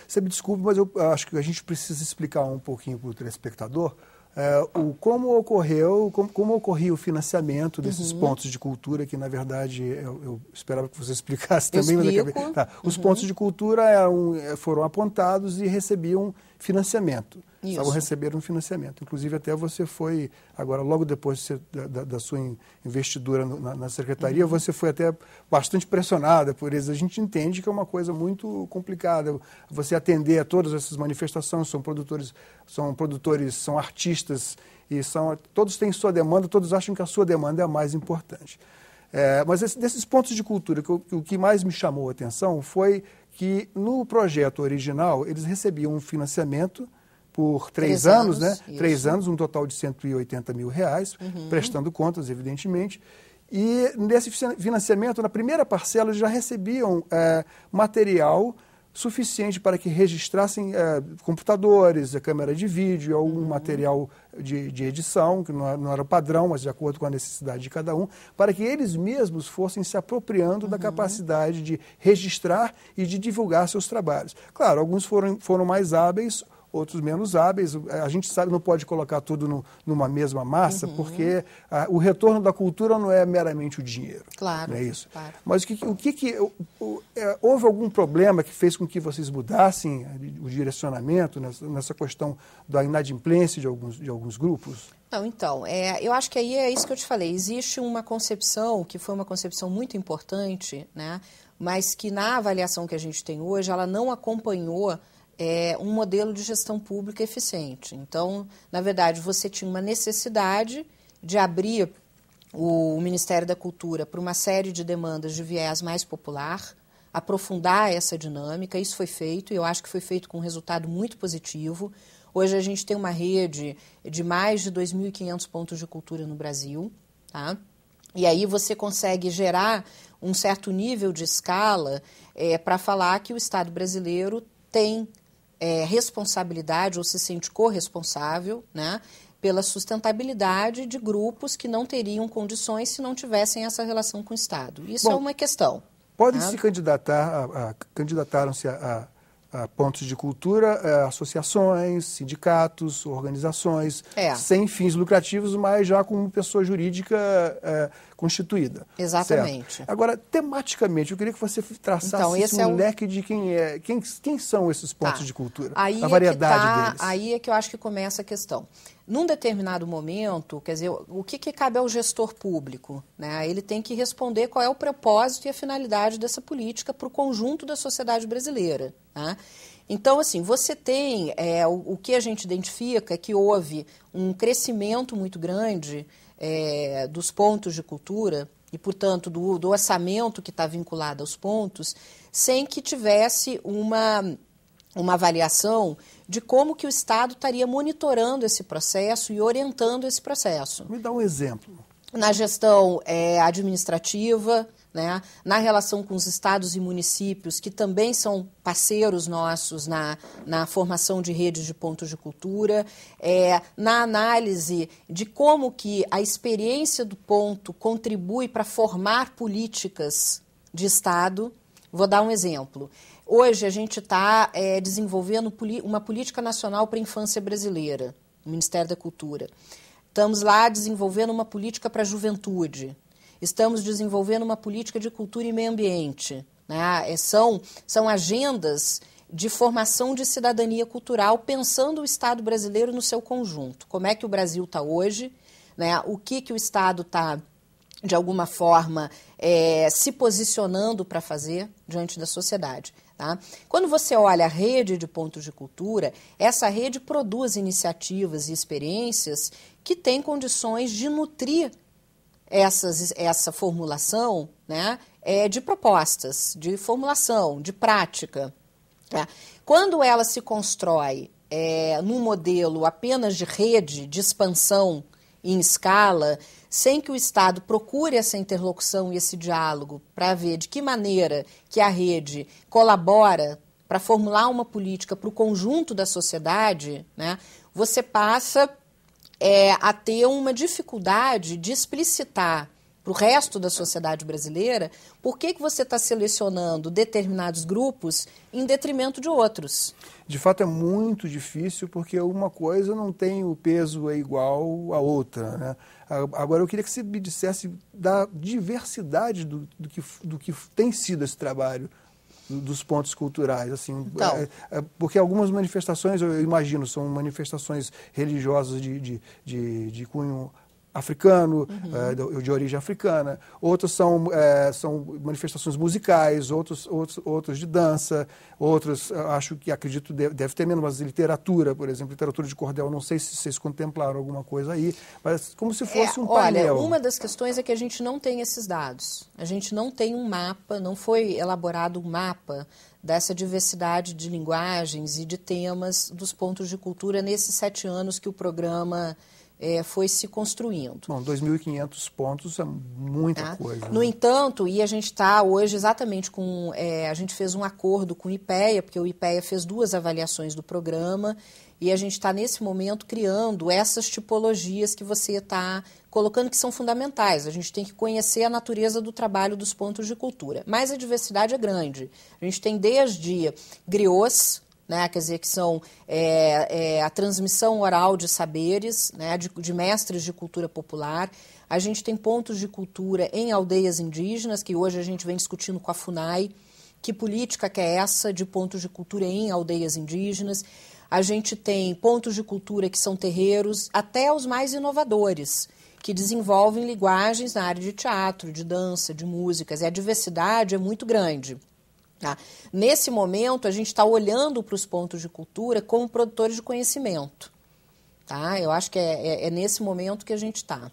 Você me desculpe, mas eu acho que a gente precisa explicar um pouquinho para o telespectador como ocorria o financiamento desses pontos de cultura, que na verdade eu esperava que você explicasse também. Os pontos de cultura foram apontados e recebiam financiamento. Receberam financiamento. Inclusive até você foi, agora logo depois da sua investidura na secretaria, você foi até bastante pressionada por eles. A gente entende que é uma coisa muito complicada. Você atender a todas essas manifestações, são artistas e todos têm sua demanda, todos acham que a sua demanda é a mais importante. Mas desses pontos de cultura, o que mais me chamou a atenção foi que no projeto original eles recebiam um financiamento por 3 anos, né? 3 anos, um total de R$180 mil, prestando contas, evidentemente. E nesse financiamento, na primeira parcela, eles já recebiam material suficiente para que registrassem computadores, a câmera de vídeo, algum material de edição, que não era padrão, mas de acordo com a necessidade de cada um, para que eles mesmos fossem se apropriando da capacidade de registrar e de divulgar seus trabalhos. Claro, alguns foram mais hábeis, outros menos hábeis. A gente sabe, não pode colocar tudo numa mesma massa, porque o retorno da cultura não é meramente o dinheiro. Claro. Não é isso? Claro. Mas houve algum problema que fez com que vocês mudassem o direcionamento nessa questão da inadimplência de alguns grupos? Não, então, eu acho que aí é isso que eu te falei. Existe uma concepção, que foi uma concepção muito importante, né, mas que na avaliação que a gente tem hoje, ela não acompanhou um modelo de gestão pública eficiente. Então, na verdade, você tinha uma necessidade de abrir o Ministério da Cultura para uma série de demandas de viés mais popular, aprofundar essa dinâmica. Isso foi feito e eu acho que foi feito com um resultado muito positivo. Hoje a gente tem uma rede de mais de 2.500 pontos de cultura no Brasil, tá? E aí você consegue gerar um certo nível de escala para falar que o Estado brasileiro tem responsabilidade ou se sente corresponsável, né, pela sustentabilidade de grupos que não teriam condições se não tivessem essa relação com o Estado. Isso é uma questão. Podem se candidataram-se a pontos de cultura, associações, sindicatos, organizações, sem fins lucrativos, mas já como pessoa jurídica constituída. Exatamente. Certo? Agora, tematicamente, eu queria que você traçasse um leque de quem são esses pontos de cultura, a variedade deles. Aí é que eu acho que começa a questão. Num determinado momento, quer dizer, o que cabe ao gestor público? Né? Ele tem que responder qual é o propósito e a finalidade dessa política para o conjunto da sociedade brasileira. Tá? Então, assim, você tem, o que a gente identifica é que houve um crescimento muito grande dos pontos de cultura e, portanto, do orçamento que está vinculado aos pontos, sem que tivesse uma avaliação de como que o Estado estaria monitorando esse processo e orientando esse processo. Me dá um exemplo. Na gestão administrativa, né, na relação com os estados e municípios, que também são parceiros nossos na formação de redes de pontos de cultura, na análise de como que a experiência do ponto contribui para formar políticas de Estado. Vou dar um exemplo. Hoje a gente está desenvolvendo uma política nacional para a infância brasileira, no Ministério da Cultura. Estamos lá desenvolvendo uma política para a juventude. Estamos desenvolvendo uma política de cultura e meio ambiente. Né? São agendas de formação de cidadania cultural, pensando o Estado brasileiro no seu conjunto. Como é que o Brasil está hoje? Né? O que o Estado está, de alguma forma, se posicionando para fazer diante da sociedade. Tá? Quando você olha a rede de pontos de cultura, essa rede produz iniciativas e experiências que têm condições de nutrir essa formulação, né, de propostas, de formulação, de prática. Tá? Quando ela se constrói num modelo apenas de rede, de expansão em escala, sem que o Estado procure essa interlocução e esse diálogo para ver de que maneira que a rede colabora para formular uma política para o conjunto da sociedade, né, você passa a ter uma dificuldade de explicitar para o resto da sociedade brasileira, por que você está selecionando determinados grupos em detrimento de outros? De fato, é muito difícil, porque uma coisa não tem o peso igual à outra, né? Agora, eu queria que você me dissesse da diversidade do que tem sido esse trabalho dos pontos culturais, assim, então, porque algumas manifestações, eu imagino, são manifestações religiosas de cunho africano, de origem africana, outros são manifestações musicais, outros de dança, outros, acredito, deve ter menos, mas literatura, por exemplo, literatura de cordel, não sei se vocês contemplaram alguma coisa aí, mas como se fosse um painel. Olha, uma das questões é que a gente não tem esses dados, a gente não tem um mapa, não foi elaborado um mapa dessa diversidade de linguagens e de temas dos pontos de cultura nesses 7 anos que o programa foi se construindo. Bom, 2.500 pontos é muita coisa. No entanto, e a gente está hoje exatamente com... a gente fez um acordo com o IPEA, porque o IPEA fez 2 avaliações do programa, e a gente está, nesse momento, criando essas tipologias que você está colocando, que são fundamentais. A gente tem que conhecer a natureza do trabalho dos pontos de cultura. Mas a diversidade é grande. A gente tem desde griots, né, quer dizer, que são a transmissão oral de saberes, né, de mestres de cultura popular. A gente tem pontos de cultura em aldeias indígenas, que hoje a gente vem discutindo com a FUNAI, que política que é essa de pontos de cultura em aldeias indígenas. A gente tem pontos de cultura que são terreiros, até os mais inovadores, que desenvolvem linguagens na área de teatro, de dança, de músicas, e a diversidade é muito grande. Tá? Nesse momento, a gente está olhando para os pontos de cultura como produtores de conhecimento. Tá? Eu acho que é nesse momento que a gente está.